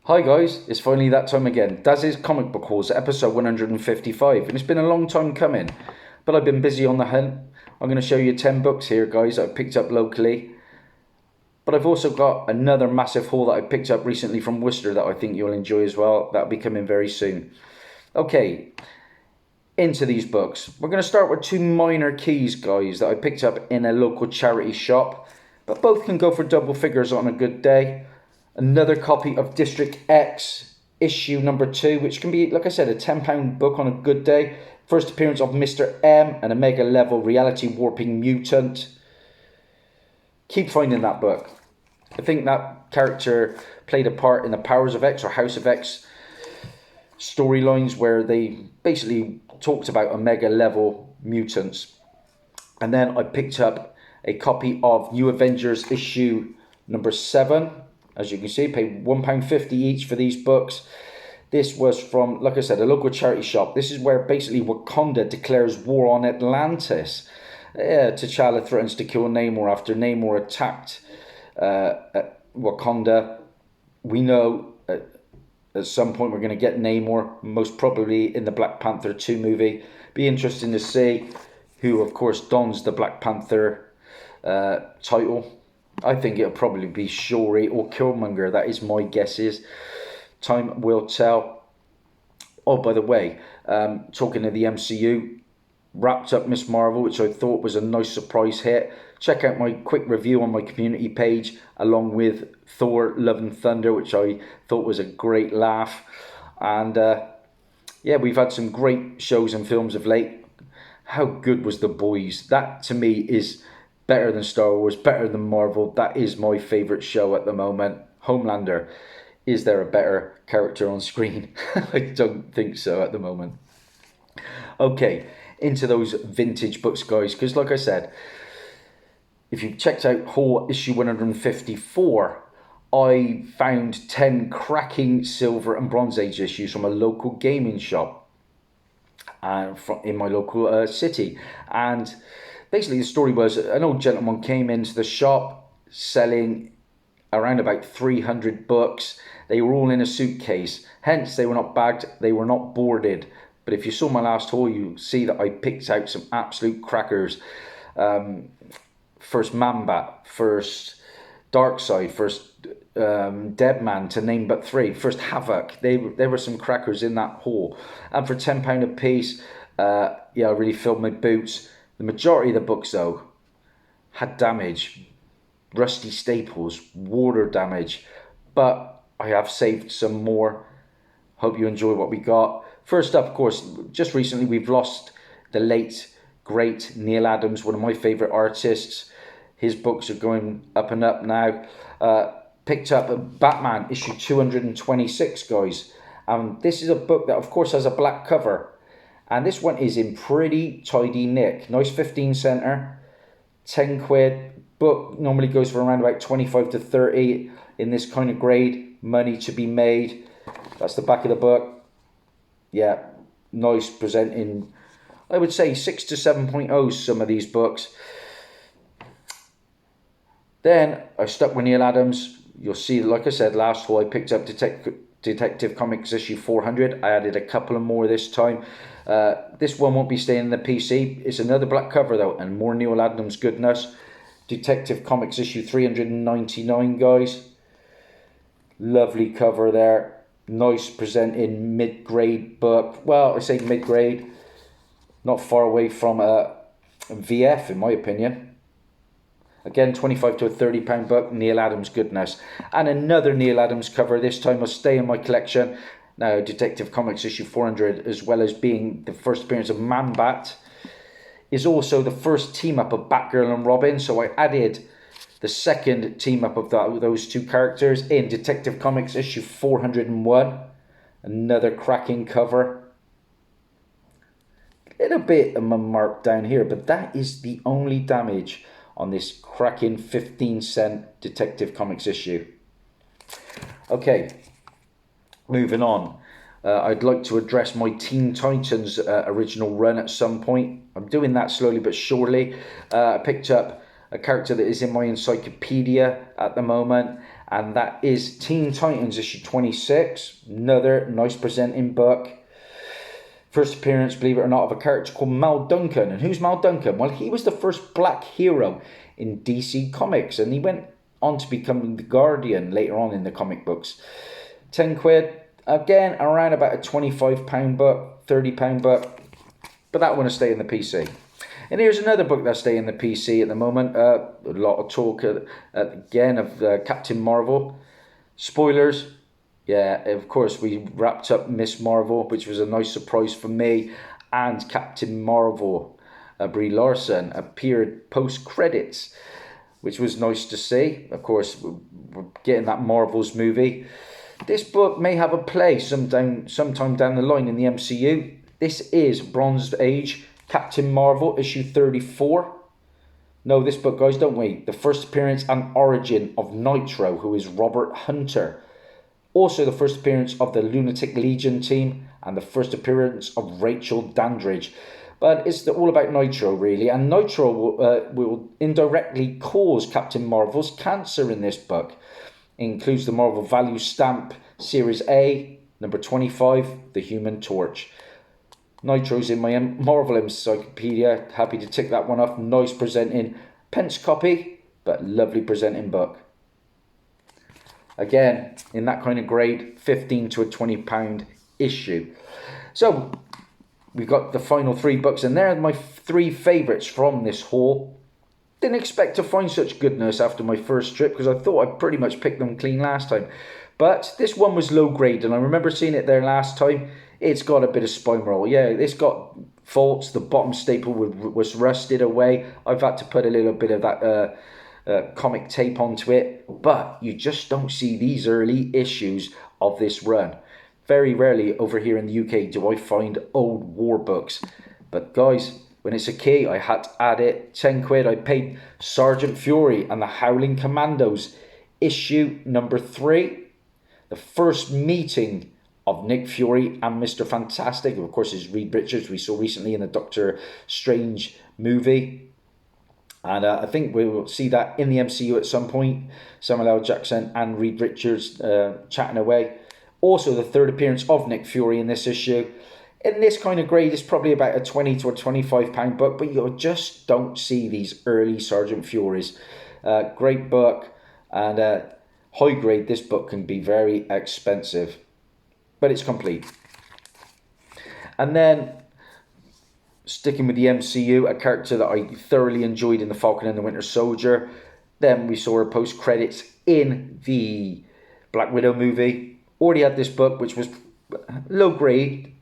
Hi guys, it's finally that time again. Dazzie's Comic Book Hauls, episode 155, and it's been a long time coming, but I've been busy on the hunt. I'm going to show you 10 books here, guys, that I picked up locally, but I've also got another massive haul that I picked up recently from Worcester that I think you'll enjoy as well. That'll be coming very soon. Okay, into these books. We're going to start with two minor keys, guys, that I picked up in a local charity shop, but both can go for double figures on a good day. Another copy of District X, issue number 2, which can be, like I said, a £10 book on a good day. First appearance of Mr. M, an Omega level reality warping mutant. Keep finding that book. I think that character played a part in the Powers of X or House of X storylines where they basically talked about Omega level mutants. And then I picked up a copy of New Avengers issue number 7. As you can see, paid £1.50 each for these books. This was from, like I said, a local charity shop. This is where basically Wakanda declares war on Atlantis. T'Challa threatens to kill Namor after Namor attacked Wakanda. We know at some point we're going to get Namor, most probably in the Black Panther 2 movie. Be interesting to see who, of course, dons the Black Panther title. I think it'll probably be Shuri or Killmonger. That is my guesses. Time will tell. Oh, by the way, talking of the MCU, wrapped up Miss Marvel, which I thought was a nice surprise hit. Check out my quick review on my community page, along with Thor, Love and Thunder, which I thought was a great laugh. And yeah, we've had some great shows and films of late. How good was The Boys? That, to me, is better than Star Wars, better than Marvel. That is my favourite show at the moment. Homelander. Is there a better character on screen? I don't think so at the moment. Okay, into those vintage books, guys, because like I said, if you've checked out haul issue 154, I found 10 cracking silver and bronze age issues from a local gaming shop in my local city. And basically, the story was an old gentleman came into the shop selling around about 300 books. They were all in a suitcase. Hence, they were not bagged. They were not boarded. But if you saw my last haul, you see that I picked out some absolute crackers. First Man-Bat, first Darkseid, first Deadman, to name but 3. First Havoc. There were some crackers in that haul. And for £10 a piece, yeah, I really filled my boots. The majority of the books, though, had damage, rusty staples, water damage, but I have saved some more. Hope you enjoy what we got. First up, of course, just recently we've lost the late, great Neil Adams, one of my favourite artists. His books are going up and up now. Picked up Batman, issue 226, guys. This is a book that, of course, has a black cover. And this one is in pretty tidy nick. Nice 15 center, 10 quid. Book normally goes for around about 25 to 30 in this kind of grade. Money to be made. That's the back of the book. Yeah, nice presenting. I would say 6 to 7.0 some of these books. Then I stuck with Neil Adams. You'll see, like I said, last haul I picked up Detective Comics issue 400. I added a couple of more this time. This one won't be staying in the PC. It's another black cover though, and more Neil Adams goodness. Detective Comics issue 399, guys. Lovely cover there. Nice presenting mid-grade book. Well, I say mid-grade. Not far away from a VF in my opinion. Again, 25 to a £30 book. Neil Adams goodness. And another Neil Adams cover. This time will stay in my collection. Now, Detective Comics issue 400, as well as being the first appearance of Man-Bat, is also the first team-up of Batgirl and Robin. So I added the second team-up of those two characters in Detective Comics issue 401. Another cracking cover. A little bit of a mark down here, but that is the only damage on this cracking 15-cent Detective Comics issue. Okay. Moving on, I'd like to address my Teen Titans original run at some point. I'm doing that slowly but surely. I picked up a character that is in my encyclopedia at the moment, and that is Teen Titans issue 26. Another nice presenting book. First appearance, believe it or not, of a character called Mel Duncan. And who's Mel Duncan? Well, he was the first black hero in DC Comics, and he went on to become the Guardian later on in the comic books. 10 quid, again, around about a £25 book, £30 book, but that one will stay in the PC. And here's another book that's staying in the PC at the moment. A lot of talk, again, of Captain Marvel. Spoilers. Yeah, of course, we wrapped up Miss Marvel, which was a nice surprise for me. And Captain Marvel, Brie Larson, appeared post-credits, which was nice to see. Of course, we're getting that Marvels movie. This book may have a place sometime down the line in the MCU. This is Bronze Age, Captain Marvel, issue 34. Know this book, guys, don't we? The first appearance and origin of Nitro, who is Robert Hunter. Also the first appearance of the Lunatic Legion team and the first appearance of Rachel Dandridge. But it's all about Nitro, really. And Nitro will indirectly cause Captain Marvel's cancer in this book. It includes the Marvel Value Stamp Series A, number 25, The Human Torch. Nitro's in my Marvel Encyclopedia. Happy to tick that one off. Nice presenting pence copy, but lovely presenting book. Again, in that kind of grade, 15 to a £20 issue. So, we've got the final 3 books, and they're my 3 favourites from this haul. Didn't expect to find such goodness after my first trip, because I thought I pretty much picked them clean last time. But this one was low grade, and I remember seeing it there last time. It's got a bit of spine roll. Yeah, it's got faults. The bottom staple was rusted away. I've had to put a little bit of that comic tape onto it. But you just don't see these early issues of this run. Very rarely over here in the UK do I find old war books. But guys, when it's a key, I had to add it. 10 quid. I paid Sergeant Fury and the Howling Commandos, issue number 3. The first meeting of Nick Fury and Mr. Fantastic, of course, is Reed Richards, we saw recently in the Doctor Strange movie. And I think we will see that in the MCU at some point. Samuel L. Jackson and Reed Richards chatting away. Also, the third appearance of Nick Fury in this issue. In this kind of grade, it's probably about a £20 to a £25 book, but you just don't see these early Sergeant Furies. Great book, and high grade, this book can be very expensive. But it's complete. And then, sticking with the MCU, a character that I thoroughly enjoyed in The Falcon and the Winter Soldier. Then we saw her post-credits in the Black Widow movie. Already had this book, which was low grade.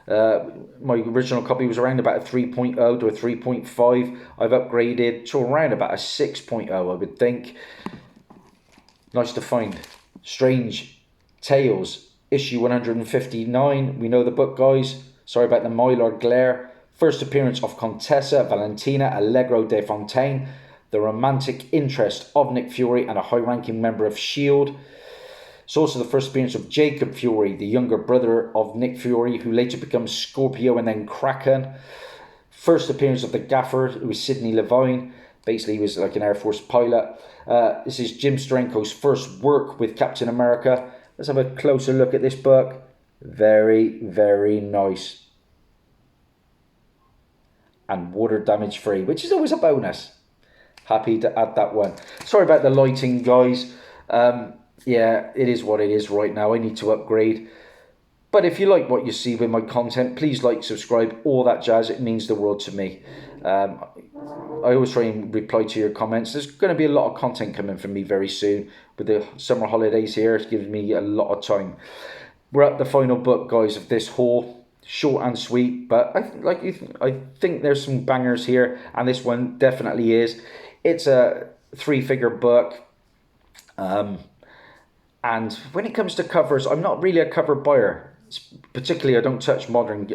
My original copy was around about a 3.0 to a 3.5. I've upgraded to around about a 6.0, I would think. Nice to find. Strange Tales, issue 159. We know the book, guys. Sorry about the mylar glare. First appearance of Contessa Valentina Allegro de Fontaine, the romantic interest of Nick Fury and a high-ranking member of S.H.I.E.L.D. It's also the first appearance of Jacob Fury, the younger brother of Nick Fury, who later becomes Scorpio and then Kraken. First appearance of the Gaffer, who was Sidney Levine. Basically, he was like an Air Force pilot. This is Jim Steranko's first work with Captain America. Let's have a closer look at this book. Very, very nice. And water damage free, which is always a bonus. Happy to add that one. Sorry about the lighting, guys. Yeah, it is what it is right now. I need to upgrade. But if you like what you see with my content, please like, subscribe, all that jazz. It means the world to me. I always try and reply to your comments. There's going to be a lot of content coming from me very soon. With the summer holidays here, it's giving me a lot of time. We're at the final book, guys, of this haul. Short and sweet, but I think there's some bangers here, and this one definitely is. It's a 3-figure book. And when it comes to covers, I'm not really a cover buyer. Particularly, I don't touch modern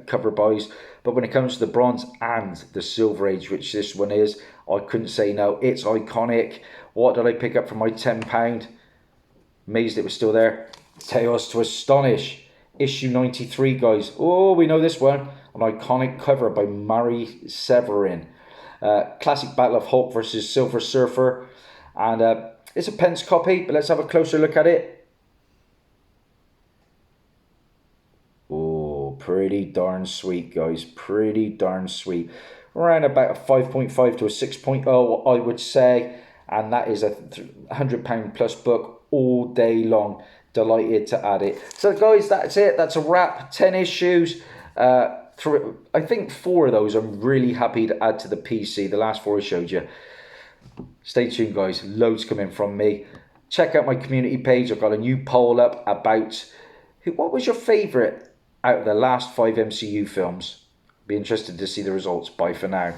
cover buys. But when it comes to the Bronze and the Silver Age, which this one is, I couldn't say no. It's iconic. What did I pick up for my £10? Amazed it was still there. Tales to Astonish. Issue 93, guys. Oh, we know this one. An iconic cover by Mary Severin. Classic battle of Hulk versus Silver Surfer. And It's a pence copy, but let's have a closer look at it. Oh, pretty darn sweet, guys. Pretty darn sweet. Around about a 5.5 to a 6.0, I would say. And that is a £100 plus book all day long. Delighted to add it. So, guys, that's it. That's a wrap. 10 issues. I think 4 of those I'm really happy to add to the PC. The last 4 I showed you. Stay tuned, guys. Loads coming from me. Check out my community page. I've got a new poll up about what was your favourite out of the last 5 MCU films. Be interested to see the results. Bye for now.